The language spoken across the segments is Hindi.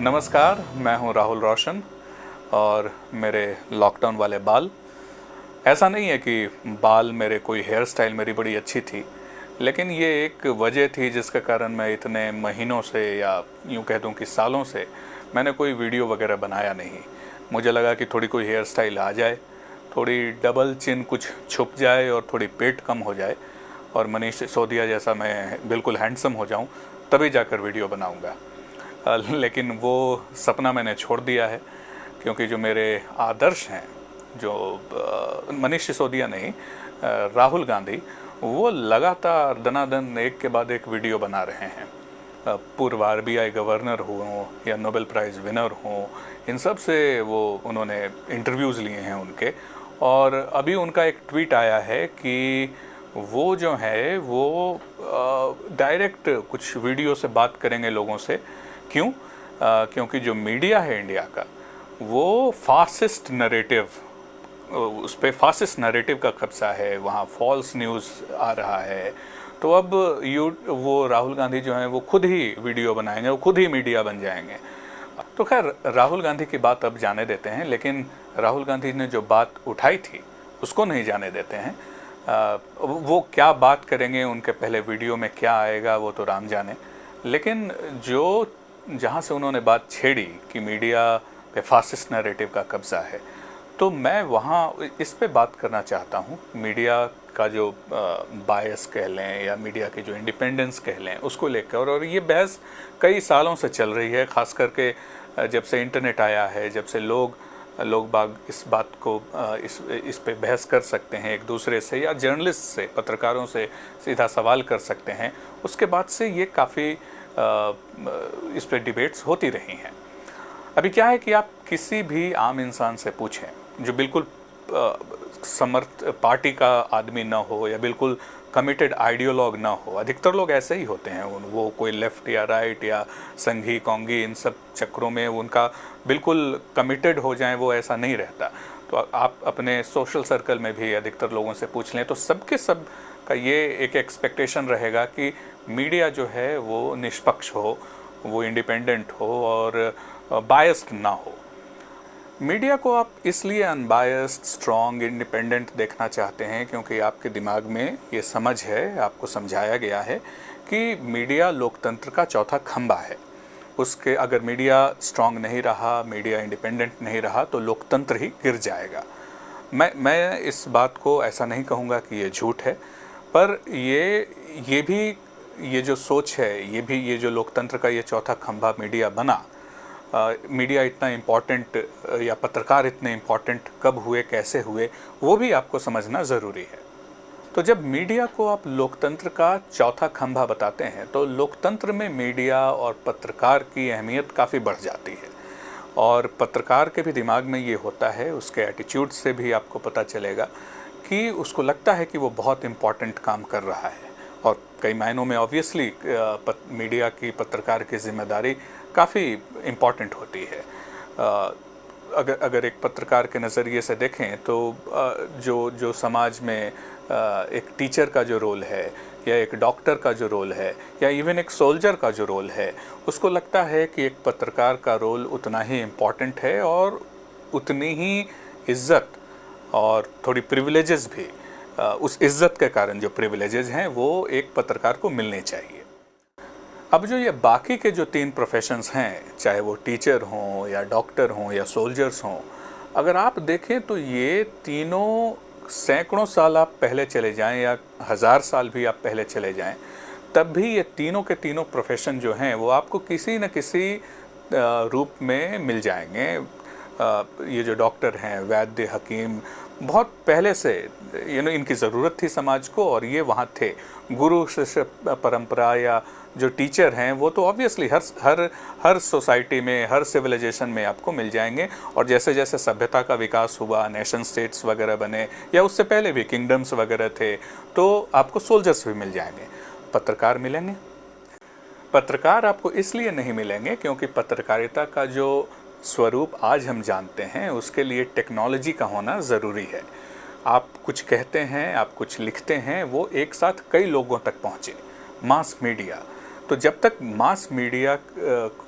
नमस्कार, मैं हूं राहुल रोशन और मेरे लॉकडाउन वाले बाल। ऐसा नहीं है कि बाल मेरे कोई हेयर स्टाइल मेरी बड़ी अच्छी थी, लेकिन ये एक वजह थी जिसके कारण मैं इतने महीनों से या यूं कह दूं कि सालों से मैंने कोई वीडियो वगैरह बनाया नहीं। मुझे लगा कि थोड़ी कोई हेयर स्टाइल आ जाए, थोड़ी डबल चिन कुछ छुप जाए और थोड़ी पेट कम हो जाए और मनीष सिसोदिया जैसा मैं बिल्कुल हैंडसम हो जाऊं, तभी जाकर वीडियो बनाऊंगा। लेकिन वो सपना मैंने छोड़ दिया है, क्योंकि जो मेरे आदर्श हैं, जो मनीष सिसोदिया नहीं, राहुल गांधी, वो लगातार दनादन एक के बाद एक वीडियो बना रहे हैं। पूर्व आरबीआई गवर्नर हों या नोबेल प्राइज़ विनर हों, इन सब से वो उन्होंने इंटरव्यूज़ लिए हैं उनके। और अभी उनका एक ट्वीट आया है कि वो जो है वो डायरेक्ट कुछ वीडियो से बात करेंगे लोगों से। क्यों? क्योंकि जो मीडिया है इंडिया का, वो फासिस्ट नरेटिव, उस पर फासिस्ट नरेटिव का कब्जा है, वहाँ फॉल्स न्यूज़ आ रहा है। तो अब वो राहुल गांधी जो हैं वो खुद ही वीडियो बनाएंगे, वो खुद ही मीडिया बन जाएंगे। तो खैर, राहुल गांधी की बात अब जाने देते हैं, लेकिन राहुल गांधी ने जो बात उठाई थी उसको नहीं जाने देते हैं। वो क्या बात करेंगे, उनके पहले वीडियो में क्या आएगा, वो तो राम जाने। लेकिन जो जहाँ से उन्होंने बात छेड़ी कि मीडिया पे फासिस्ट नैरेटिव का कब्जा है, तो मैं वहाँ इस पे बात करना चाहता हूँ। मीडिया का जो बायस कह लें या मीडिया की जो इंडिपेंडेंस कह लें, उसको लेकर। और ये बहस कई सालों से चल रही है, ख़ास करके जब से इंटरनेट आया है, जब से लोग बाग इस बात को इस पे बहस कर सकते हैं एक दूसरे से, या जर्नलिस्ट से, पत्रकारों से सीधा सवाल कर सकते हैं, उसके बाद से ये काफ़ी इस पे डिबेट्स होती रही हैं। अभी क्या है कि आप किसी भी आम इंसान से पूछें जो बिल्कुल समर्थ पार्टी का आदमी ना हो या बिल्कुल कमिटेड आइडियोलॉग ना हो, अधिकतर लोग ऐसे ही होते हैं, वो कोई लेफ़्ट या राइट या संघी कौंगी इन सब चक्रों में उनका बिल्कुल कमिटेड हो जाएं, वो ऐसा नहीं रहता। तो आप अपने सोशल सर्कल में भी अधिकतर लोगों से पूछ लें तो सबके सब का ये एक एक्सपेक्टेशन रहेगा कि मीडिया जो है वो निष्पक्ष हो, वो इंडिपेंडेंट हो और बायस्ड ना हो। मीडिया को आप इसलिए अनबायस्ड, स्ट्रॉन्ग, इंडिपेंडेंट देखना चाहते हैं क्योंकि आपके दिमाग में ये समझ है, आपको समझाया गया है कि मीडिया लोकतंत्र का चौथा खंभा है। उसके अगर मीडिया स्ट्रॉन्ग नहीं रहा, मीडिया इंडिपेंडेंट नहीं रहा, तो लोकतंत्र ही गिर जाएगा। मैं इस बात को ऐसा नहीं कहूँगा कि ये झूठ है, पर ये जो सोच है, ये जो लोकतंत्र का ये चौथा खंभा मीडिया बना, मीडिया इतना इम्पॉर्टेंट या पत्रकार इतने इम्पॉर्टेंट कब हुए, कैसे हुए, वो भी आपको समझना ज़रूरी है। तो जब मीडिया को आप लोकतंत्र का चौथा खंभा बताते हैं, तो लोकतंत्र में मीडिया और पत्रकार की अहमियत काफ़ी बढ़ जाती है। और पत्रकार के भी दिमाग में ये होता है, उसके एटीट्यूड से भी आपको पता चलेगा कि उसको लगता है कि वो बहुत इम्पॉर्टेंट काम कर रहा है। और कई मायनों में ऑब्वियसली मीडिया की, पत्रकार की जिम्मेदारी काफ़ी इम्पॉर्टेंट होती है। अगर एक पत्रकार के नज़रिए से देखें तो जो समाज में एक टीचर का जो रोल है, या एक डॉक्टर का जो रोल है, या इवन एक सोल्जर का जो रोल है, उसको लगता है कि एक पत्रकार का रोल उतना ही इम्पॉर्टेंट है और उतनी ही इज़्ज़त और थोड़ी प्रिविलेजेस भी, उस इज़्ज़त के कारण जो प्रिविलेजेस हैं वो एक पत्रकार को मिलने चाहिए। अब जो ये बाकी के जो 3 प्रोफेशंस हैं, चाहे वो टीचर हों या डॉक्टर हों या सोल्जर्स हों, अगर आप देखें तो ये तीनों सैकड़ों साल आप पहले चले जाएं या 1000 साल भी आप पहले चले जाएं, तब भी ये तीनों के तीनों प्रोफेशन जो हैं वो आपको किसी न किसी रूप में मिल जाएंगे। ये जो डॉक्टर हैं, वैद्य, हकीम, बहुत पहले से इनकी ज़रूरत थी समाज को और ये वहाँ थे। गुरु शिष्य परंपरा या जो टीचर हैं वो तो ऑब्वियसली हर सोसाइटी में, हर सिविलाइजेशन में आपको मिल जाएंगे। और जैसे जैसे सभ्यता का विकास हुआ, नेशन स्टेट्स वगैरह बने, या उससे पहले भी किंगडम्स वगैरह थे, तो आपको सोल्जर्स भी मिल जाएंगे। पत्रकार मिलेंगे? पत्रकार आपको इसलिए नहीं मिलेंगे क्योंकि पत्रकारिता का जो स्वरूप आज हम जानते हैं उसके लिए टेक्नोलॉजी का होना ज़रूरी है। आप कुछ कहते हैं, आप कुछ लिखते हैं, वो एक साथ कई लोगों तक पहुँचे, मास मीडिया। तो जब तक मास मीडिया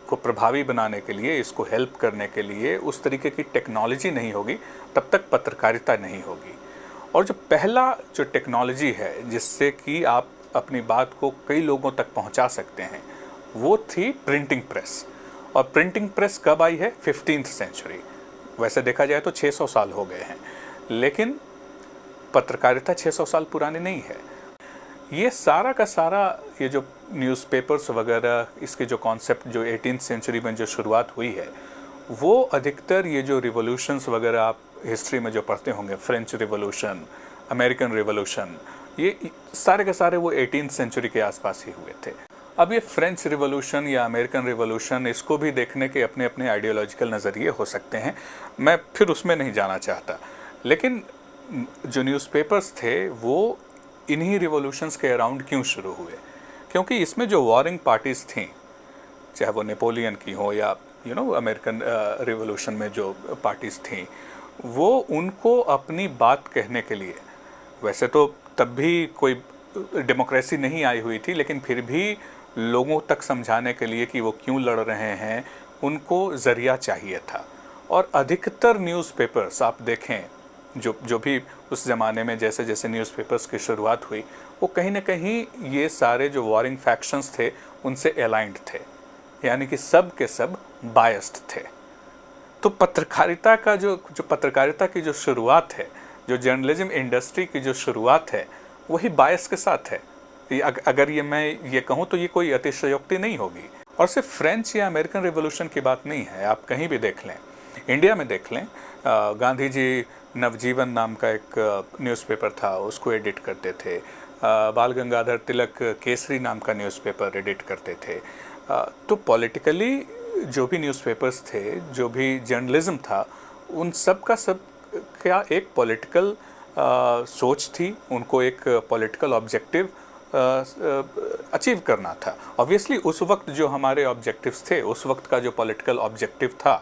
को प्रभावी बनाने के लिए, इसको हेल्प करने के लिए उस तरीके की टेक्नोलॉजी नहीं होगी, तब तक पत्रकारिता नहीं होगी। और जो पहला जो टेक्नोलॉजी है जिससे कि आप अपनी बात को कई लोगों तक पहुंचा सकते हैं, वो थी प्रिंटिंग प्रेस। और प्रिंटिंग प्रेस कब आई है? 15th century. वैसे देखा जाए तो 600 साल हो गए हैं, लेकिन पत्रकारिता 600 साल पुरानी नहीं है। ये सारा का सारा ये जो न्यूज़पेपर्स वगैरह, इसके जो कॉन्सेप्ट जो 18th सेंचुरी में जो शुरुआत हुई है, वो अधिकतर ये जो रिवॉल्यूशंस वगैरह आप हिस्ट्री में जो पढ़ते होंगे, फ्रेंच रिवॉल्यूशन, अमेरिकन रिवॉल्यूशन, ये सारे के सारे वो 18th सेंचुरी के आसपास ही हुए थे। अब ये फ्रेंच रिवॉल्यूशन या अमेरिकन रिवॉल्यूशन, इसको भी देखने के अपने अपने आइडियोलॉजिकल नज़रिए हो सकते हैं, मैं फिर उसमें नहीं जाना चाहता। लेकिन जो न्यूज़पेपर्स थे वो इन्हीं रिवॉल्यूशंस के अराउंड क्यों शुरू हुए? क्योंकि इसमें जो वॉरिंग पार्टीज़ थीं, चाहे वो नेपोलियन की हो या अमेरिकन रिवॉल्यूशन में जो पार्टीज़ थीं, वो उनको अपनी बात कहने के लिए, वैसे तो तब भी कोई डेमोक्रेसी नहीं आई हुई थी, लेकिन फिर भी लोगों तक समझाने के लिए कि वो क्यों लड़ रहे हैं, उनको ज़रिया चाहिए था। और अधिकतर न्यूज़पेपर्स आप देखें, जो भी उस ज़माने में जैसे जैसे न्यूज़पेपर्स की शुरुआत हुई, वो कहीं ना कहीं ये सारे जो वॉरिंग फैक्शंस थे उनसे अलाइंड थे, यानी कि सब के सब बायस्ड थे। तो पत्रकारिता का जो पत्रकारिता की जो शुरुआत है, जो जर्नलिज्म इंडस्ट्री की जो शुरुआत है, वही बायस के साथ है। अगर मैं ये कहूँ तो ये कोई अतिशयोक्ति नहीं होगी। और सिर्फ फ्रेंच या अमेरिकन रिवॉल्यूशन की बात नहीं है, आप कहीं भी देख लें, इंडिया में देख लें, गांधी जी नवजीवन नाम का एक न्यूज़पेपर था, उसको एडिट करते थे। बाल गंगाधर तिलक केसरी नाम का न्यूज़पेपर एडिट करते थे। तो पॉलिटिकली जो भी न्यूज़पेपर्स थे, जो भी जर्नलिज्म था, उन सब का सब क्या एक पॉलिटिकल सोच थी, उनको एक पॉलिटिकल ऑब्जेक्टिव अचीव करना था। ऑब्वियसली उस वक्त जो हमारे ऑब्जेक्टिव्स थे, उस वक्त का जो पॉलिटिकल ऑब्जेक्टिव था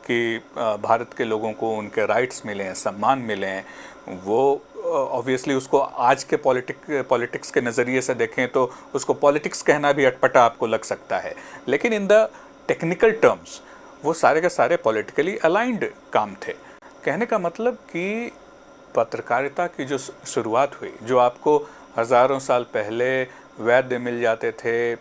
कि भारत के लोगों को उनके राइट्स मिलें, सम्मान मिलें, वो ऑब्वियसली उसको आज के पॉलिटिक्स के नज़रिए से देखें तो उसको पॉलिटिक्स कहना भी अटपटा आपको लग सकता है, लेकिन इन द टेक्निकल टर्म्स वो सारे के सारे पॉलिटिकली अलाइंड काम थे। कहने का मतलब कि पत्रकारिता की जो शुरुआत हुई, जो आपको हज़ारों साल पहले वैद्य मिल जाते थे,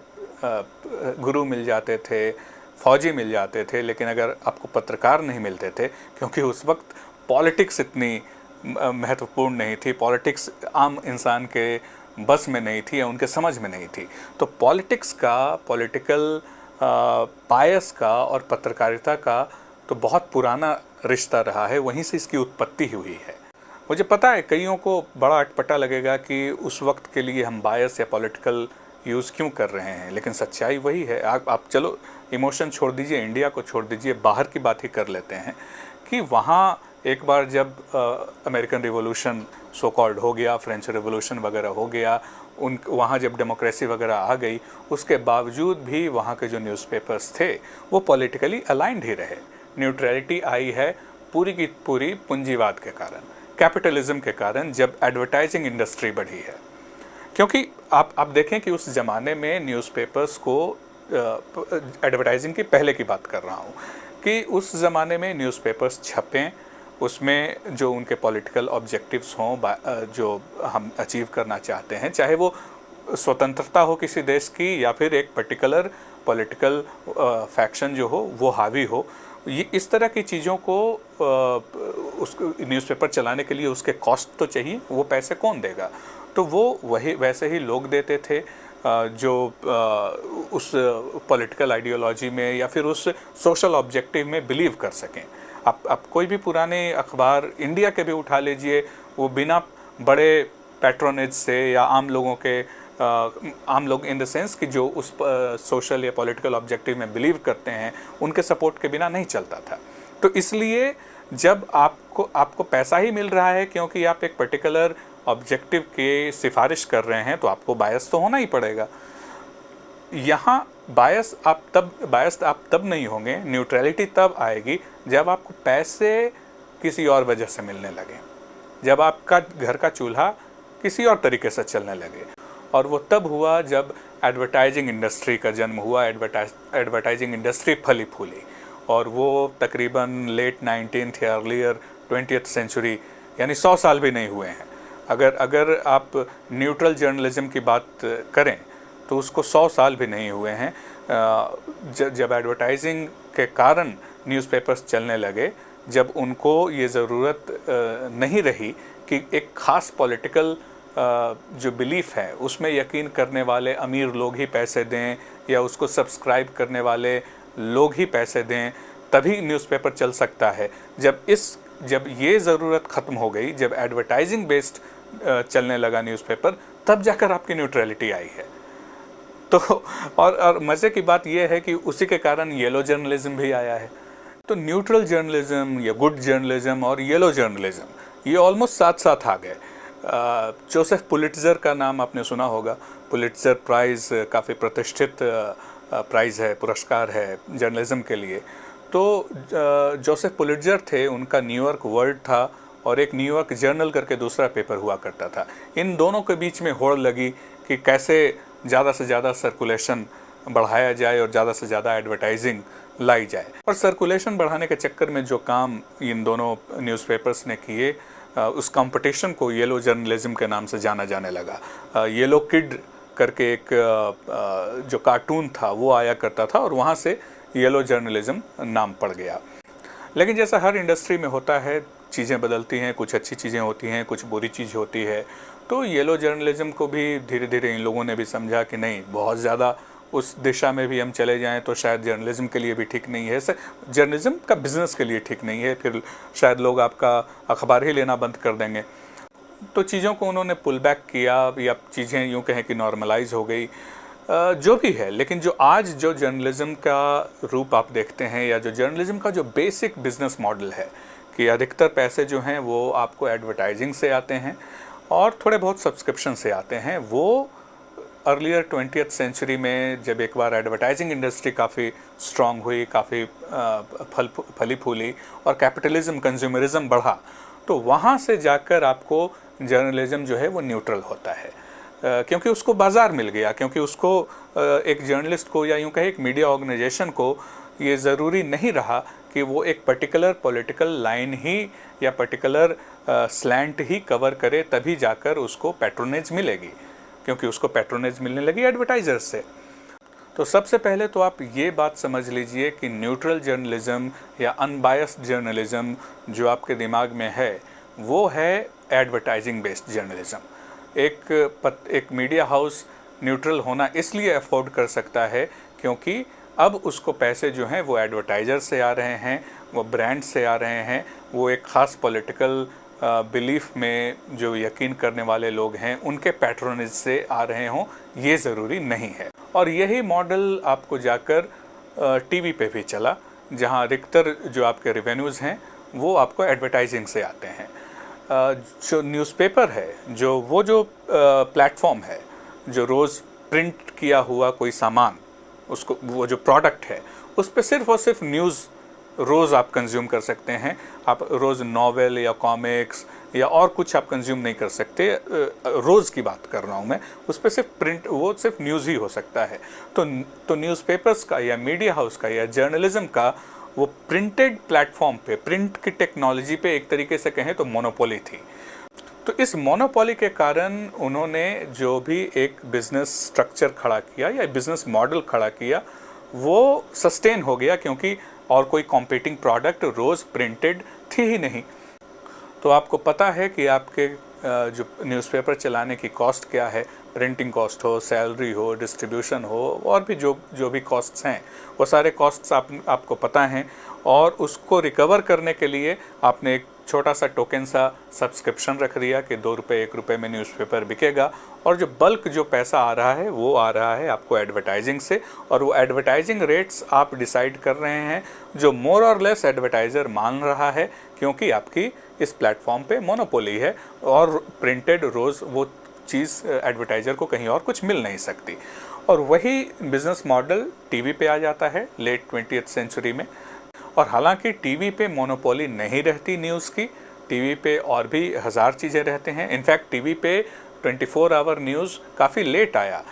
गुरु मिल जाते थे, फौजी मिल जाते थे, लेकिन अगर आपको पत्रकार नहीं मिलते थे, क्योंकि उस वक्त पॉलिटिक्स इतनी महत्वपूर्ण नहीं थी, पॉलिटिक्स आम इंसान के बस में नहीं थी या उनके समझ में नहीं थी। तो पॉलिटिक्स का, पॉलिटिकल बायस का और पत्रकारिता का तो बहुत पुराना रिश्ता रहा है, वहीं से इसकी उत्पत्ति हुई है। मुझे पता है कईयों को बड़ा अटपटा लगेगा कि उस वक्त के लिए हम बायस या पॉलिटिकल यूज़ क्यों कर रहे हैं, लेकिन सच्चाई वही है। आप चलो इमोशन छोड़ दीजिए, इंडिया को छोड़ दीजिए, बाहर की बात ही कर लेते हैं कि वहाँ एक बार जब अमेरिकन रिवॉल्यूशन सो कॉल्ड हो गया, फ्रेंच रिवॉल्यूशन वगैरह हो गया, वहाँ जब डेमोक्रेसी वगैरह आ गई, उसके बावजूद भी वहाँ के जो न्यूज़पेपर्स थे वो पॉलिटिकली अलाइंड ही रहे। न्यूट्रलिटी आई है पूरी की पूरी पूंजीवाद के कारण, कैपिटलिज्म के कारण, जब एडवर्टाइजिंग इंडस्ट्री बढ़ी है। क्योंकि आप देखें कि उस ज़माने में न्यूज़पेपर्स को, एडवर्टाइजिंग की पहले की बात कर रहा हूँ, कि उस ज़माने में न्यूज़पेपर्स छपें, उसमें जो उनके पॉलिटिकल ऑब्जेक्टिव्स हों, जो हम अचीव करना चाहते हैं, चाहे वो स्वतंत्रता हो किसी देश की या फिर एक पर्टिकुलर पॉलिटिकल फैक्शन जो हो वो हावी हो, ये इस तरह की चीज़ों को उस न्यूज़पेपर चलाने के लिए उसके कॉस्ट तो चाहिए, वो पैसे कौन देगा? तो वो वैसे ही लोग देते थे जो उस पॉलिटिकल आइडियोलॉजी में या फिर उस सोशल ऑब्जेक्टिव में बिलीव कर सकें। आप कोई भी पुराने अखबार इंडिया के भी उठा लीजिए, वो बिना बड़े पैट्रोनेज से या आम लोगों के, आम लोग इन द सेंस कि जो उस सोशल या पॉलिटिकल ऑब्जेक्टिव में बिलीव करते हैं, उनके सपोर्ट के बिना नहीं चलता था। तो इसलिए जब आपको पैसा ही मिल रहा है क्योंकि आप एक पर्टिकुलर ऑब्जेक्टिव की सिफारिश कर रहे हैं, तो आपको बायस तो होना ही पड़ेगा। यहाँ बायस आप तब नहीं होंगे, न्यूट्रलिटी तब आएगी जब आपको पैसे किसी और वजह से मिलने लगे, जब आपका घर का चूल्हा किसी और तरीके से चलने लगे। और वो तब हुआ जब एडवर्टाइजिंग इंडस्ट्री का जन्म हुआ, एडवर्टाइजिंग इंडस्ट्री फली फूली, और वो तकरीबन लेट 19th या अर्लियर 20th सेंचुरी, यानी 100 साल भी नहीं हुए हैं। अगर आप न्यूट्रल जर्नलिज्म की बात करें तो उसको 100 साल भी नहीं हुए हैं। जब एडवर्टाइजिंग के कारण न्यूज़पेपर्स चलने लगे, जब उनको ये ज़रूरत नहीं रही कि एक ख़ास पॉलिटिकल जो बिलीफ है उसमें यकीन करने वाले अमीर लोग ही पैसे दें या उसको सब्सक्राइब करने वाले लोग ही पैसे दें, तभी न्यूज़पेपर चल सकता है। जब ये ज़रूरत ख़त्म हो गई, जब एडवर्टाइजिंग बेस्ड चलने लगा न्यूज़पेपर, तब जाकर आपकी न्यूट्रलिटी आई है। तो और मज़े की बात यह है कि उसी के कारण येलो जर्नलिज्म भी आया है। तो न्यूट्रल जर्नलिज्म या गुड जर्नलिज्म और येलो जर्नलिज्म ये ऑलमोस्ट साथ साथ आ गए। जोसेफ पुलिट्ज़र का नाम आपने सुना होगा। पुलिट्ज़र प्राइज़ काफ़ी प्रतिष्ठित प्राइज़ है, पुरस्कार है जर्नलिज्म के लिए। तो जोसेफ पुलिट्ज़र थे, उनका न्यूयॉर्क वर्ल्ड था और एक न्यूयॉर्क जर्नल करके दूसरा पेपर हुआ करता था। इन दोनों के बीच में होड़ लगी कि कैसे ज़्यादा से ज़्यादा सर्कुलेशन बढ़ाया जाए और ज़्यादा से ज़्यादा एडवर्टाइजिंग लाई जाए। और सर्कुलेशन बढ़ाने के चक्कर में जो काम इन दोनों न्यूज़पेपर्स ने किए, उस कंपटीशन को येलो जर्नलिज्म के नाम से जाना जाने लगा। येलो किड करके एक जो कार्टून था वो आया करता था और वहाँ से येलो जर्नलिज्म नाम पड़ गया। लेकिन जैसा हर इंडस्ट्री में होता है, चीज़ें बदलती हैं, कुछ अच्छी चीज़ें होती हैं, कुछ बुरी चीज़ होती है। तो येलो जर्नलिज्म को भी धीरे धीरे इन लोगों ने भी समझा कि नहीं, बहुत ज़्यादा उस दिशा में भी हम चले जाएं तो शायद जर्नलिज्म के लिए भी ठीक नहीं है, जर्नलिज्म का बिज़नेस के लिए ठीक नहीं है, फिर शायद लोग आपका अखबार ही लेना बंद कर देंगे। तो चीज़ों को उन्होंने पुल बैक किया या चीज़ें यूँ कहें कि नॉर्मलाइज हो गई, जो भी है। लेकिन जो आज जो जर्नलिज्म का रूप आप देखते हैं या जो जर्नलिज्म का जो बेसिक बिज़नेस मॉडल है कि अधिकतर पैसे जो हैं वो आपको एडवर्टाइजिंग से आते हैं और थोड़े बहुत सब्सक्रिप्शन से आते हैं, वो अर्लियर 20th सेंचुरी में जब एक बार एडवर्टाइजिंग इंडस्ट्री काफ़ी स्ट्रॉन्ग हुई, काफ़ी फली फूली और कैपिटलिज्म, कंज्यूमरिज्म बढ़ा, तो वहाँ से जाकर आपको जर्नलिज्म जो है वो न्यूट्रल होता है, क्योंकि उसको बाज़ार मिल गया, क्योंकि उसको एक जर्नलिस्ट को या यूँ कहे एक मीडिया ऑर्गेनाइजेशन को ये ज़रूरी नहीं रहा कि वो एक पर्टिकुलर पॉलिटिकल लाइन ही या पर्टिकुलर स्लैंट ही कवर करे, तभी जाकर उसको पैट्रोनेज मिलेगी, क्योंकि उसको पैट्रोनेज मिलने लगी एडवर्टाइजर्स से। तो सबसे पहले तो आप ये बात समझ लीजिए कि न्यूट्रल जर्नलिज्म या अनबायस्ड जर्नलिज्म जो आपके दिमाग में है वो है एडवर्टाइजिंग बेस्ड जर्नलिज्म। एक मीडिया हाउस न्यूट्रल होना इसलिए अफोर्ड कर सकता है क्योंकि अब उसको पैसे जो हैं वो एडवर्टाइज़र से आ रहे हैं, वो ब्रांड से आ रहे हैं, वो एक ख़ास पॉलिटिकल बिलीफ में जो यकीन करने वाले लोग हैं उनके पैट्रोनेज से आ रहे हों, ये ज़रूरी नहीं है। और यही मॉडल आपको जाकर टीवी पे भी चला, जहां अधिकतर जो आपके रेवेन्यूज़ हैं वो आपको एडवर्टाइजिंग से आते हैं। जो न्यूज़पेपर है, जो प्लेटफॉर्म है, जो रोज़ प्रिंट किया हुआ कोई सामान, उसको वो जो प्रोडक्ट है उस पर सिर्फ़ और सिर्फ न्यूज़ रोज़ आप कंज्यूम कर सकते हैं। आप रोज़ नॉवेल या कॉमिक्स या और कुछ आप कंज्यूम नहीं कर सकते। रोज़ की बात कर रहा हूँ मैं, उस पर सिर्फ प्रिंट, वो सिर्फ न्यूज़ ही हो सकता है। तो न्यूज़पेपर्स का या मीडिया हाउस का या जर्नलिज्म का वो प्रिंटेड प्लेटफॉर्म पे, प्रिंट की टेक्नोलॉजी पे एक तरीके से कहें तो मोनोपोली थी। तो इस मोनोपोली के कारण उन्होंने जो भी एक बिज़नेस स्ट्रक्चर खड़ा किया या बिज़नेस मॉडल खड़ा किया वो सस्टेन हो गया, क्योंकि और कोई कॉम्पीटिंग प्रोडक्ट रोज़ प्रिंटेड थी ही नहीं। तो आपको पता है कि आपके जो न्यूज़पेपर चलाने की कॉस्ट क्या है, प्रिंटिंग कॉस्ट हो, सैलरी हो, डिस्ट्रीब्यूशन हो, और भी जो भी कॉस्ट्स हैं वो सारे कॉस्ट्स आपको पता हैं। और उसको रिकवर करने के लिए आपने एक छोटा सा टोकन सा सब्सक्रिप्शन रख दिया कि 2 रुपये 1 रुपये में न्यूज़पेपर बिकेगा, और जो बल्क जो पैसा आ रहा है वो आ रहा है आपको एडवर्टाइजिंग से, और वो एडवर्टाइजिंग रेट्स आप डिसाइड कर रहे हैं जो मोर और लेस एडवर्टाइज़र मान रहा है, क्योंकि आपकी इस प्लेटफॉर्म पे मोनोपोली है और प्रिंटेड रोज़ वो चीज़ एडवर्टाइज़र को कहीं और कुछ मिल नहीं सकती। और वही बिज़नेस मॉडल टीवी पे आ जाता है लेट 20th सेंचुरी में। और हालांकि टीवी पे मोनोपोली नहीं रहती न्यूज़ की, टीवी पे और भी हज़ार चीज़ें रहते हैं। इनफैक्ट टीवी पे 24 आवर न्यूज़ काफ़ी लेट आया।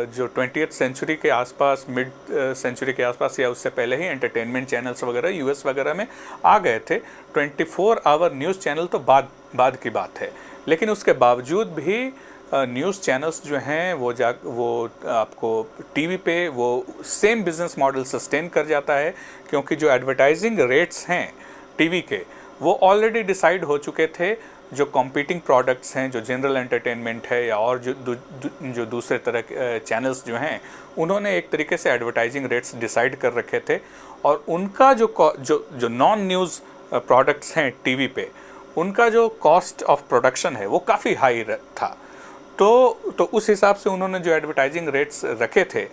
जो 20th सेंचुरी के आसपास, मिड सेंचुरी के आसपास या उससे पहले ही एंटरटेनमेंट चैनल्स वगैरह यूएस वगैरह में आ गए थे। 24 आवर न्यूज़ चैनल तो बाद की बात है, लेकिन उसके बावजूद भी न्यूज़ चैनल्स जो हैं वो आपको टीवी पे वो सेम बिजनेस मॉडल सस्टेन कर जाता है, क्योंकि जो एडवर्टाइजिंग रेट्स हैं टीवी के वो ऑलरेडी डिसाइड हो चुके थे। जो कॉम्पीटिंग प्रोडक्ट्स हैं, जो जनरल एंटरटेनमेंट है या और जो दूसरे तरह के चैनल्स जो हैं, उन्होंने एक तरीके से एडवर्टाइजिंग रेट्स डिसाइड कर रखे थे, और उनका जो नॉन न्यूज़ प्रोडक्ट्स हैं टीवी पे, उनका जो कॉस्ट ऑफ प्रोडक्शन है वो काफ़ी हाई था। तो उस हिसाब से उन्होंने जो एडवर्टाइजिंग रेट्स रखे थे,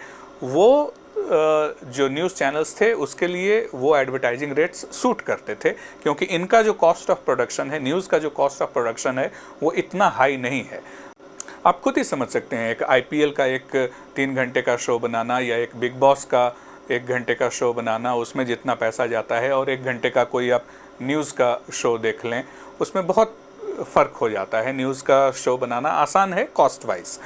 वो जो न्यूज़ चैनल्स थे उसके लिए वो एडवर्टाइजिंग रेट्स सूट करते थे, क्योंकि इनका जो कॉस्ट ऑफ प्रोडक्शन है, न्यूज़ का जो कॉस्ट ऑफ प्रोडक्शन है, वो इतना हाई नहीं है। आप खुद ही समझ सकते हैं, एक आईपीएल का एक 3 घंटे का शो बनाना या एक बिग बॉस का 1 घंटे का शो बनाना, उसमें जितना पैसा जाता है, और 1 घंटे का कोई आप न्यूज़ का शो देख लें, उसमें बहुत फ़र्क हो जाता है। न्यूज़ का शो बनाना आसान है कॉस्ट वाइज,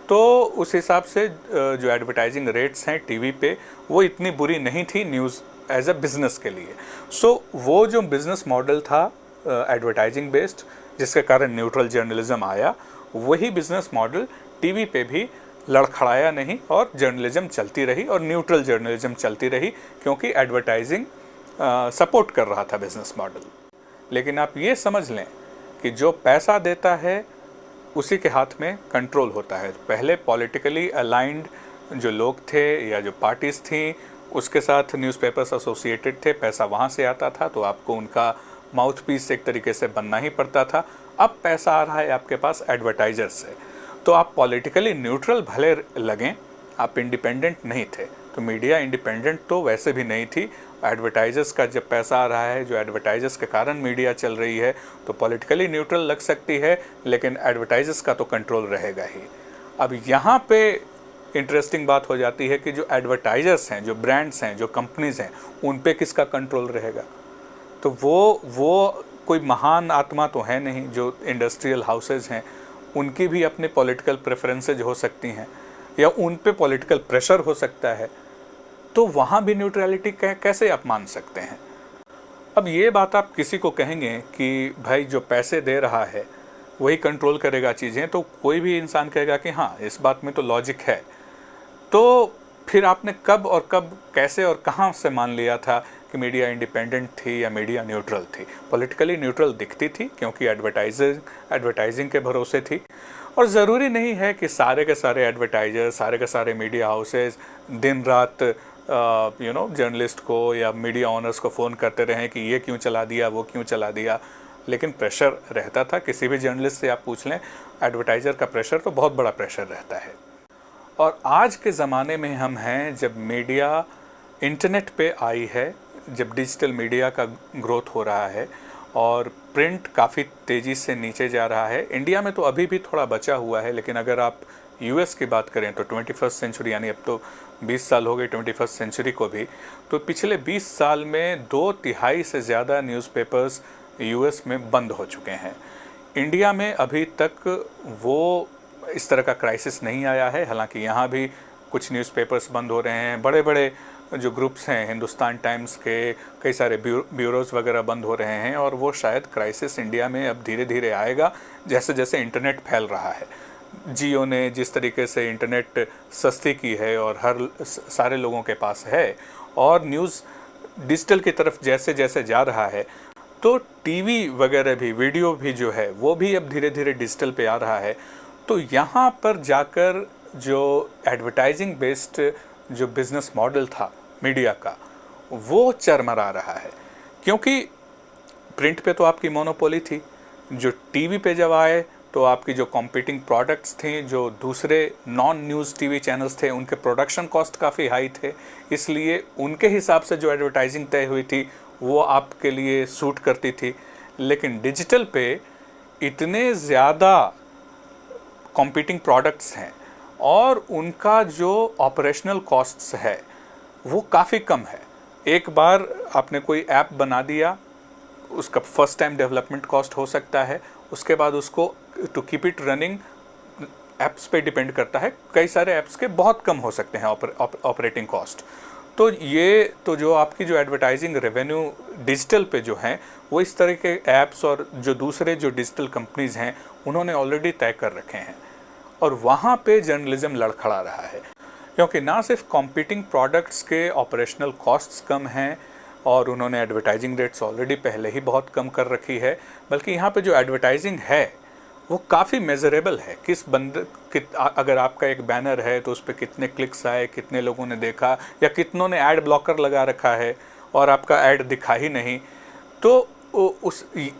तो उस हिसाब से जो एडवर्टाइजिंग रेट्स हैं टीवी पे वो इतनी बुरी नहीं थी न्यूज़ एज अ बिज़नेस के लिए। सो वो जो बिज़नेस मॉडल था एडवर्टाइजिंग बेस्ड, जिसके कारण न्यूट्रल जर्नलिज्म आया, वही बिज़नेस मॉडल टीवी पे भी लड़खड़ाया नहीं, और जर्नलिज्म चलती रही और न्यूट्रल जर्नलिज्म चलती रही, क्योंकि एडवर्टाइजिंग सपोर्ट कर रहा था बिज़नेस मॉडल। लेकिन आप ये समझ लें कि जो पैसा देता है उसी के हाथ में कंट्रोल होता है। पहले पॉलिटिकली अलाइंड जो लोग थे या जो पार्टीज़ थी, उसके साथ न्यूज़पेपर्स एसोसिएटेड थे, पैसा वहाँ से आता था, तो आपको उनका माउथ पीस एक तरीके से बनना ही पड़ता था। अब पैसा आ रहा है आपके पास एडवर्टाइजर से, तो आप पॉलिटिकली न्यूट्रल भले लगें, आप इंडिपेंडेंट नहीं थे। तो मीडिया इंडिपेंडेंट तो वैसे भी नहीं थी। एडवर्टाइजर्स का जब पैसा आ रहा है, जो एडवर्टाइजर्स के कारण मीडिया चल रही है, तो पॉलिटिकली न्यूट्रल लग सकती है, लेकिन एडवर्टाइजर्स का तो कंट्रोल रहेगा ही। अब यहाँ पे इंटरेस्टिंग बात हो जाती है कि जो एडवर्टाइजर्स हैं, जो ब्रांड्स हैं, जो कंपनीज़ हैं, उन पे किसका कंट्रोल रहेगा। तो वो कोई महान आत्मा तो है नहीं। जो इंडस्ट्रियल हाउसेज हैं, उनकी भी अपनी पॉलिटिकल प्रेफरेंसेज हो सकती हैं, या उन पे पॉलिटिकल प्रेशर हो सकता है, तो वहाँ भी न्यूट्रलिटी कैसे आप मान सकते हैं। अब ये बात आप किसी को कहेंगे कि भाई जो पैसे दे रहा है वही कंट्रोल करेगा चीज़ें, तो कोई भी इंसान कहेगा कि हाँ, इस बात में तो लॉजिक है। तो फिर आपने कब और कब, कैसे और कहाँ से मान लिया था कि मीडिया इंडिपेंडेंट थी या मीडिया न्यूट्रल थी। पॉलिटिकली न्यूट्रल दिखती थी, क्योंकि एडवर्टाइजिंग के भरोसे थी। और ज़रूरी नहीं है कि सारे के सारे एडवर्टाइजर, सारे के सारे मीडिया हाउसेज दिन रात जर्नलिस्ट को या मीडिया ऑनर्स को फ़ोन करते रहें कि ये क्यों चला दिया, वो क्यों चला दिया। लेकिन प्रेशर रहता था। किसी भी जर्नलिस्ट से आप पूछ लें, एडवर्टाइज़र का प्रेशर तो बहुत बड़ा प्रेशर रहता है। और आज के ज़माने में हम हैं जब मीडिया इंटरनेट पे आई है, जब डिजिटल मीडिया का ग्रोथ हो रहा है और प्रिंट काफ़ी तेज़ी से नीचे जा रहा है। इंडिया में तो अभी भी थोड़ा बचा हुआ है, लेकिन अगर आप यूएस की बात करें तो 21st सेंचुरी, यानी अब तो 20 साल हो गए 21st सेंचुरी को भी, तो पिछले 20 साल में 2/3 से ज़्यादा न्यूज़पेपर्स यूएस में बंद हो चुके हैं। इंडिया में अभी तक वो इस तरह का क्राइसिस नहीं आया है। हालांकि यहाँ भी कुछ न्यूज़पेपर्स बंद हो रहे हैं। बड़े बड़े जो ग्रुप्स हैं, हिंदुस्तान टाइम्स के कई सारे ब्यूरोज़ वगैरह बंद हो रहे हैं, और वो शायद क्राइसिस इंडिया में अब धीरे धीरे आएगा, जैसे जैसे इंटरनेट फैल रहा है। जियो ने जिस तरीके से इंटरनेट सस्ती की है और सारे लोगों के पास है, और न्यूज़ डिजिटल की तरफ जैसे जैसे जा रहा है, तो टीवी वगैरह भी, वीडियो भी जो है वो भी अब धीरे धीरे डिजिटल पे आ रहा है। तो यहाँ पर जाकर जो एडवर्टाइजिंग बेस्ड जो बिज़नेस मॉडल था मीडिया का, वो चरमरा रहा है। क्योंकि प्रिंट पे तो आपकी मोनोपोली थी, जो टीवी पे जब आए तो आपकी जो कॉम्पिटिंग प्रोडक्ट्स थी, जो दूसरे नॉन न्यूज़ टीवी चैनल्स थे, उनके प्रोडक्शन कॉस्ट काफ़ी हाई थे, इसलिए उनके हिसाब से जो एडवर्टाइजिंग तय हुई थी वो आपके लिए सूट करती थी। लेकिन डिजिटल पे इतने ज़्यादा कॉम्पिटिंग प्रोडक्ट्स हैं और उनका जो ऑपरेशनल कॉस्ट्स है वो काफ़ी कम है। एक बार आपने कोई ऐप बना दिया, उसका फर्स्ट टाइम डेवलपमेंट कॉस्ट हो सकता है, उसके बाद उसको to keep it running apps पे डिपेंड करता है। कई सारे ऐप्स के बहुत कम हो सकते हैं ऑपरेटिंग कॉस्ट। तो ये तो जो आपकी जो एडवर्टाइजिंग रेवेन्यू डिजिटल पे जो हैं वो इस तरह के ऐप्स और जो दूसरे जो डिजिटल कंपनीज़ हैं उन्होंने ऑलरेडी तय कर रखे हैं, और वहाँ पे जर्नलिज्म लड़खड़ा रहा है, क्योंकि ना सिर्फ कॉम्पिटिंग प्रोडक्ट्स के ऑपरेशनल कॉस्ट्स कम हैं और उन्होंने एडवर्टाइजिंग रेट्स ऑलरेडी पहले ही बहुत कम कर रखी है, बल्कि यहाँ पे जो एडवर्टाइजिंग है वो काफ़ी मेजरेबल है। अगर आपका एक बैनर है तो उस पर कितने क्लिक्स आए, कितने लोगों ने देखा, या कितनों ने ऐड ब्लॉकर लगा रखा है और आपका ऐड दिखा ही नहीं, तो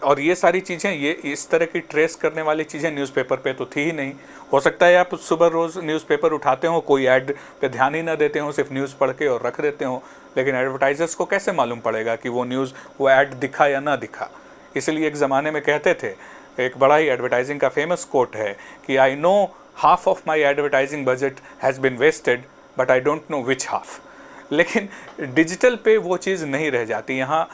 और ये सारी चीज़ें, ये इस तरह की ट्रेस करने वाली चीज़ें न्यूज़पेपर पे तो थी ही नहीं। हो सकता है आप सुबह रोज़ न्यूज़पेपर उठाते हो, कोई ऐड पे ध्यान ही ना देते हो, सिर्फ न्यूज़ पढ़ के और रख देते हो, लेकिन एडवर्टाइजर्स को कैसे मालूम पड़ेगा कि वो ऐड दिखा या ना दिखा। इसलिए एक ज़माने में कहते थे, एक बड़ा ही एडवर्टाइजिंग का फेमस कोट है कि I know half of my advertising budget has been wasted but I don't know which half. लेकिन डिजिटल पे वो चीज़ नहीं रह जाती। यहाँ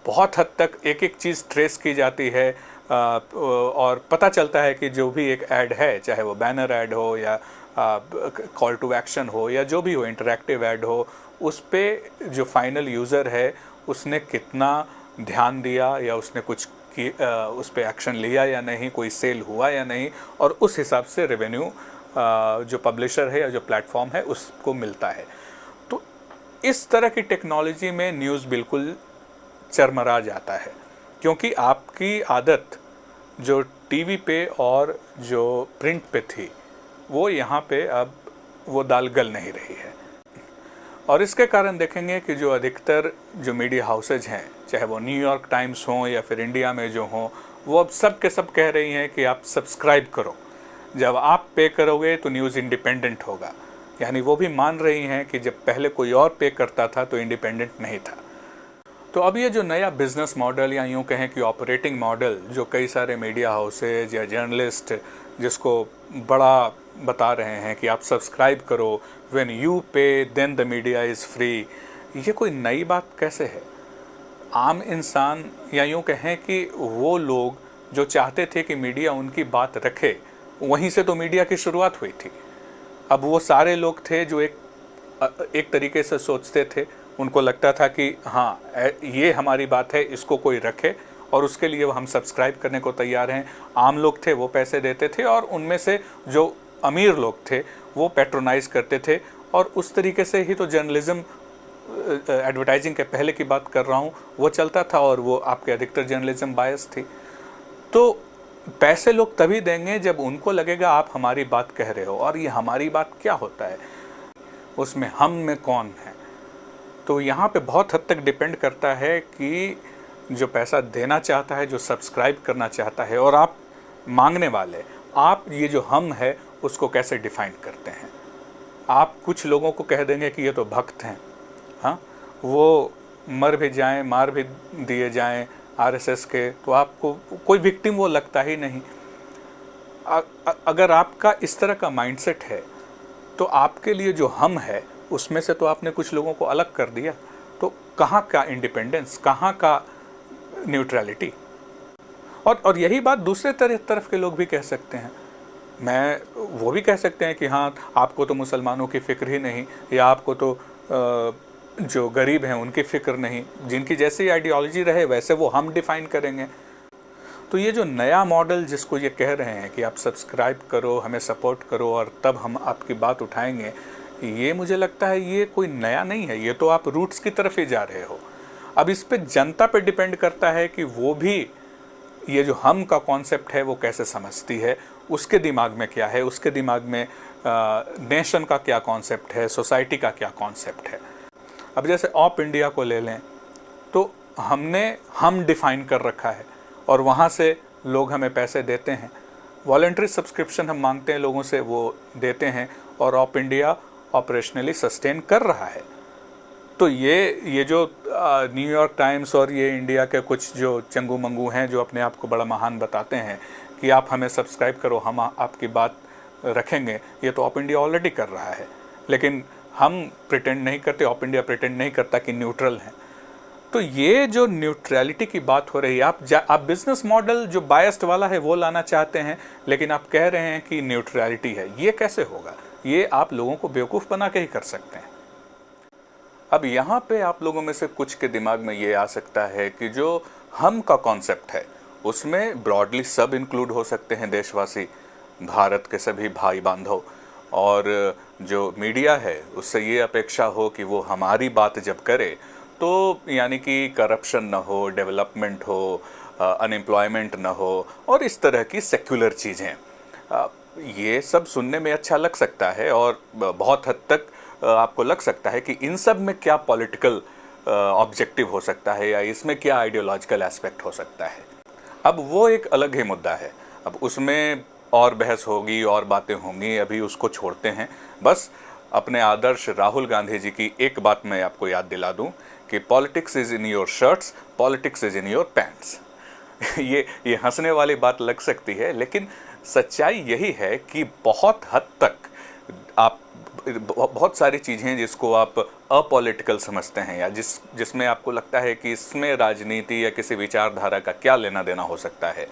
बहुत हद तक एक एक चीज़ ट्रेस की जाती है और पता चलता है कि जो भी एक ऐड है, चाहे वो बैनर ऐड हो या कॉल टू एक्शन हो या जो भी हो, इंटरैक्टिव ऐड हो, उस पर जो फाइनल यूज़र है उसने कितना ध्यान दिया या उसने कुछ कि उस पर एक्शन लिया या नहीं, कोई सेल हुआ या नहीं, और उस हिसाब से रेवेन्यू जो पब्लिशर है या जो प्लेटफॉर्म है उसको मिलता है। तो इस तरह की टेक्नोलॉजी में न्यूज़ बिल्कुल चरमरा जाता है, क्योंकि आपकी आदत जो टीवी पे और जो प्रिंट पे थी वो यहाँ पे अब वो दाल गल नहीं रही है। और इसके कारण देखेंगे कि जो अधिकतर जो मीडिया हाउसेज हैं, चाहे वो न्यूयॉर्क टाइम्स हों या फिर इंडिया में जो हों, वो अब सब के सब कह रही हैं कि आप सब्सक्राइब करो, जब आप पे करोगे तो न्यूज़ इंडिपेंडेंट होगा। यानी वो भी मान रही हैं कि जब पहले कोई और पे करता था तो इंडिपेंडेंट नहीं था। तो अब ये जो नया बिज़नेस मॉडल या यूँ कहें कि ऑपरेटिंग मॉडल जो कई सारे मीडिया हाउसेज या जर्नलिस्ट जिसको बड़ा बता रहे हैं कि आप सब्सक्राइब करो, when you pay then the media is free, ये कोई नई बात कैसे है? आम इंसान या यूँ कहें कि वो लोग जो चाहते थे कि मीडिया उनकी बात रखे, वहीं से तो मीडिया की शुरुआत हुई थी। अब वो सारे लोग थे जो एक तरीके से सोचते थे, उनको लगता था कि हाँ ये हमारी बात है, इसको कोई रखे, और उसके लिए हम सब्सक्राइब करने को तैयार हैं। आम लोग थे वो पैसे देते थे, और उनमें से जो अमीर लोग थे वो पैट्रोनाइज करते थे, और उस तरीके से ही तो जर्नलिज्म, एडवर्टाइजिंग के पहले की बात कर रहा हूँ, वो चलता था, और वो आपके अधिकतर जर्नलिज्म बायस थी। तो पैसे लोग तभी देंगे जब उनको लगेगा आप हमारी बात कह रहे हो, और ये हमारी बात क्या होता है, उसमें हम में कौन है। तो यहाँ पे बहुत हद तक डिपेंड करता है कि जो पैसा देना चाहता है, जो सब्सक्राइब करना चाहता है, और आप मांगने वाले, आप ये जो हम है उसको कैसे डिफाइन करते हैं। आप कुछ लोगों को कह देंगे कि ये तो भक्त हैं, हाँ, वो मर भी जाएं, मार भी दिए जाएं आरएसएस के, तो आपको कोई विक्टिम वो लगता ही नहीं। अगर आपका इस तरह का माइंडसेट है तो आपके लिए जो हम है उसमें से तो आपने कुछ लोगों को अलग कर दिया, तो कहाँ का इंडिपेंडेंस, कहाँ का न्यूट्रलिटी। और यही बात दूसरे तरफ के लोग भी कह सकते हैं। वो भी कह सकते हैं कि हाँ, आपको तो मुसलमानों की फ़िक्र ही नहीं, या आपको तो जो गरीब हैं उनकी फ़िक्र नहीं, जिनकी जैसी आइडियोलॉजी रहे वैसे वो हम डिफ़ाइन करेंगे। तो ये जो नया मॉडल जिसको ये कह रहे हैं कि आप सब्सक्राइब करो, हमें सपोर्ट करो और तब हम आपकी बात उठाएंगे, ये मुझे लगता है ये कोई नया नहीं है, ये तो आप रूट्स की तरफ ही जा रहे हो। अब इस पे जनता पे डिपेंड करता है कि वो भी ये जो हम का कॉन्सेप्ट है वो कैसे समझती है, उसके दिमाग में क्या है, उसके दिमाग में नेशन का क्या कॉन्सेप्ट है, सोसाइटी का क्या कॉन्सेप्ट है। अब जैसे ऑप इंडिया को ले लें, तो हम डिफ़ाइन कर रखा है और वहाँ से लोग हमें पैसे देते हैं, वॉलंटरी सब्सक्रिप्शन हम मांगते हैं लोगों से, वो देते हैं, और ऑप इंडिया ऑपरेशनली सस्टेन कर रहा है। तो ये जो न्यूयॉर्क टाइम्स और ये इंडिया के कुछ जो चंगू मंगू हैं जो अपने आप को बड़ा महान बताते हैं कि आप हमें सब्सक्राइब करो, हम आपकी बात रखेंगे, ये तो ऑप इंडिया ऑलरेडी कर रहा है। लेकिन हम प्रिटेंड नहीं करते, ऑप इंडिया प्रिटेंड नहीं करता कि न्यूट्रल हैं। तो ये जो न्यूट्रलिटी की बात हो रही है, आप बिजनेस मॉडल जो बायस्ड वाला है वो लाना चाहते हैं, लेकिन आप कह रहे हैं कि न्यूट्रलिटी है, ये कैसे होगा? ये आप लोगों को बेवकूफ़ बना के ही कर सकते हैं। अब यहाँ पे आप लोगों में से कुछ के दिमाग में ये आ सकता है कि जो हम का कॉन्सेप्ट है उसमें ब्रॉडली सब इंक्लूड हो सकते हैं, देशवासी, भारत के सभी भाई बांधव, और जो मीडिया है उससे ये अपेक्षा हो कि वो हमारी बात जब करे तो यानी कि करप्शन ना हो, डेवलपमेंट हो, अनएम्प्लॉयमेंट ना हो और इस तरह की सेक्युलर चीज़ें। ये सब सुनने में अच्छा लग सकता है और बहुत हद तक आपको लग सकता है कि इन सब में क्या पॉलिटिकल ऑब्जेक्टिव हो सकता है या इसमें क्या आइडियोलॉजिकल एस्पेक्ट हो सकता है। अब वो एक अलग ही मुद्दा है, अब उसमें और बहस होगी और बातें होंगी, अभी उसको छोड़ते हैं। बस अपने आदर्श राहुल गांधी जी की एक बात मैं आपको याद दिला दूं कि politics is in your shirts, politics is in your pants. ये हंसने वाली बात लग सकती है, लेकिन सच्चाई यही है कि बहुत हद तक आप बहुत सारी चीज़ें जिसको आप अपॉलिटिकल समझते हैं या जिसमें आपको लगता है कि इसमें राजनीति या किसी विचारधारा का क्या लेना देना हो सकता है,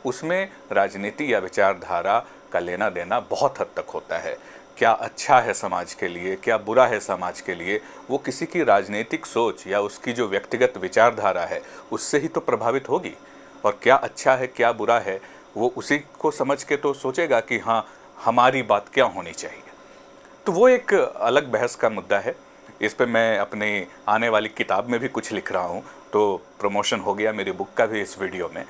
उसमें राजनीति या विचारधारा का लेना देना बहुत हद तक होता है। क्या अच्छा है समाज के लिए, क्या बुरा है समाज के लिए, वो किसी की राजनीतिक सोच या उसकी जो व्यक्तिगत विचारधारा है उससे ही तो प्रभावित होगी। और क्या अच्छा है क्या बुरा है वो उसी को समझ के तो सोचेगा कि हाँ हमारी बात क्या होनी चाहिए। तो वो एक अलग बहस का मुद्दा है। इस पे मैं अपनी आने वाली किताब में भी कुछ लिख रहा हूँ, तो प्रमोशन हो गया मेरी बुक का भी इस वीडियो में।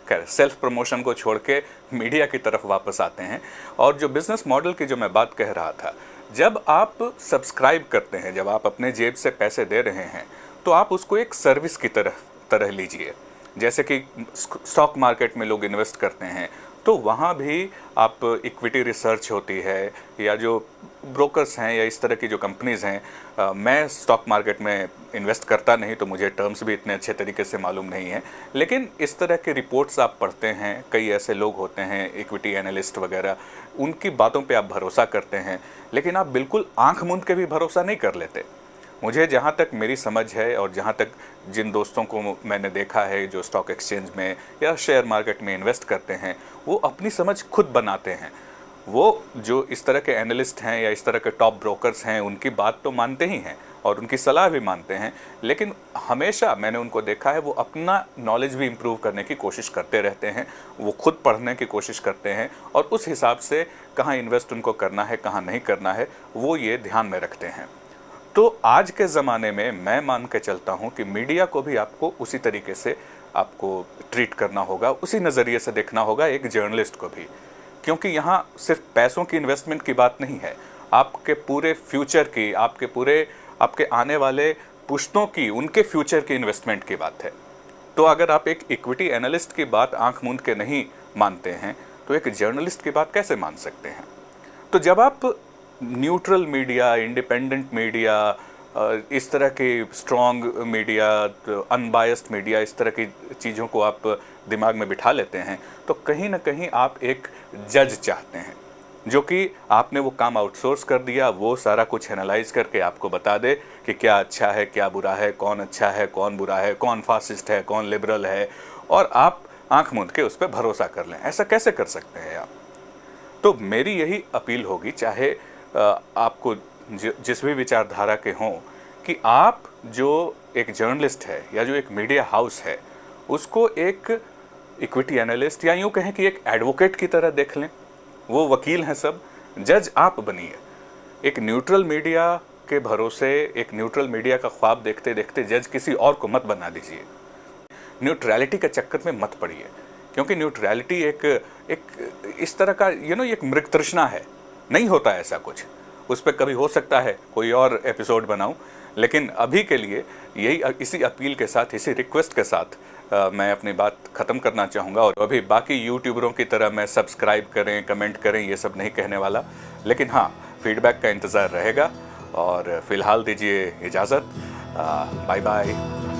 खैर, सेल्फ प्रमोशन को छोड़ के मीडिया की तरफ वापस आते हैं। और जो बिज़नेस मॉडल की जो मैं बात कह रहा था, जब आप सब्सक्राइब करते हैं, जब आप अपने जेब से पैसे दे रहे हैं, तो आप उसको एक सर्विस की तरह लीजिए। जैसे कि स्टॉक मार्केट में लोग इन्वेस्ट करते हैं, तो वहाँ भी आप इक्विटी रिसर्च होती है या जो ब्रोकर्स हैं या इस तरह की जो कंपनीज़ हैं, मैं स्टॉक मार्केट में इन्वेस्ट करता नहीं तो मुझे टर्म्स भी इतने अच्छे तरीके से मालूम नहीं है, लेकिन इस तरह के रिपोर्ट्स आप पढ़ते हैं, कई ऐसे लोग होते हैं इक्विटी एनालिस्ट वगैरह, उनकी बातों पे आप भरोसा करते हैं, लेकिन आप बिल्कुल आंख मूंद के भी भरोसा नहीं कर लेते। मुझे जहाँ तक मेरी समझ है और जहाँ तक जिन दोस्तों को मैंने देखा है जो स्टॉक एक्सचेंज में या शेयर मार्केट में इन्वेस्ट करते हैं, वो अपनी समझ खुद बनाते हैं। वो जो इस तरह के एनालिस्ट हैं या इस तरह के टॉप ब्रोकर्स हैं, उनकी बात तो मानते ही हैं और उनकी सलाह भी मानते हैं, लेकिन हमेशा मैंने उनको देखा है वो अपना नॉलेज भी इम्प्रूव करने की कोशिश करते रहते हैं। वो खुद पढ़ने की कोशिश करते हैं और उस हिसाब से कहाँ इन्वेस्ट उनको करना है, कहाँ नहीं करना है, वो ये ध्यान में रखते हैं। तो आज के ज़माने में मैं मान के चलता हूँ कि मीडिया को भी आपको उसी तरीके से आपको ट्रीट करना होगा, उसी नज़रिए से देखना होगा एक जर्नलिस्ट को भी, क्योंकि यहाँ सिर्फ पैसों की इन्वेस्टमेंट की बात नहीं है, आपके पूरे फ्यूचर की, आपके आने वाले पुश्तों की, उनके फ्यूचर की इन्वेस्टमेंट की बात है। तो अगर आप एक इक्विटी एनालिस्ट की बात आंख मूंद के नहीं मानते हैं, तो एक जर्नलिस्ट की बात कैसे मान सकते हैं? तो जब आप न्यूट्रल मीडिया, इंडिपेंडेंट मीडिया, इस तरह की स्ट्रॉन्ग मीडिया, अनबायस्ड मीडिया, इस तरह की चीज़ों को आप दिमाग में बिठा लेते हैं, तो कहीं ना कहीं आप एक जज चाहते हैं जो कि आपने वो काम आउटसोर्स कर दिया, वो सारा कुछ एनालाइज करके आपको बता दे कि क्या अच्छा है क्या बुरा है, कौन अच्छा है कौन बुरा है, कौन फासिस्ट है कौन लिबरल है, और आप आंख मूंद के उस पर भरोसा कर लें। ऐसा कैसे कर सकते हैं आप? तो मेरी यही अपील होगी, चाहे आपको जिस भी विचारधारा के हों, कि आप जो एक जर्नलिस्ट है या जो एक मीडिया हाउस है, उसको एक इक्विटी एनालिस्ट या यूँ कहें कि एक एडवोकेट की तरह देख लें। वो वकील हैं सब, जज आप बनिए। एक न्यूट्रल मीडिया के भरोसे, एक न्यूट्रल मीडिया का ख्वाब देखते देखते जज किसी और को मत बना दीजिए। न्यूट्रलिटी के चक्कर में मत पड़िए, क्योंकि न्यूट्रलिटी एक इस तरह का एक मृग तृष्णा है, नहीं होता ऐसा कुछ। उस पर कभी हो सकता है कोई और एपिसोड बनाऊं, लेकिन अभी के लिए इसी अपील के साथ, इसी रिक्वेस्ट के साथ मैं अपनी बात ख़त्म करना चाहूँगा। और अभी बाकी यूट्यूबरों की तरह मैं सब्सक्राइब करें, कमेंट करें, ये सब नहीं कहने वाला, लेकिन हाँ, फीडबैक का इंतज़ार रहेगा। और फ़िलहाल दीजिए इजाज़त। Bye bye.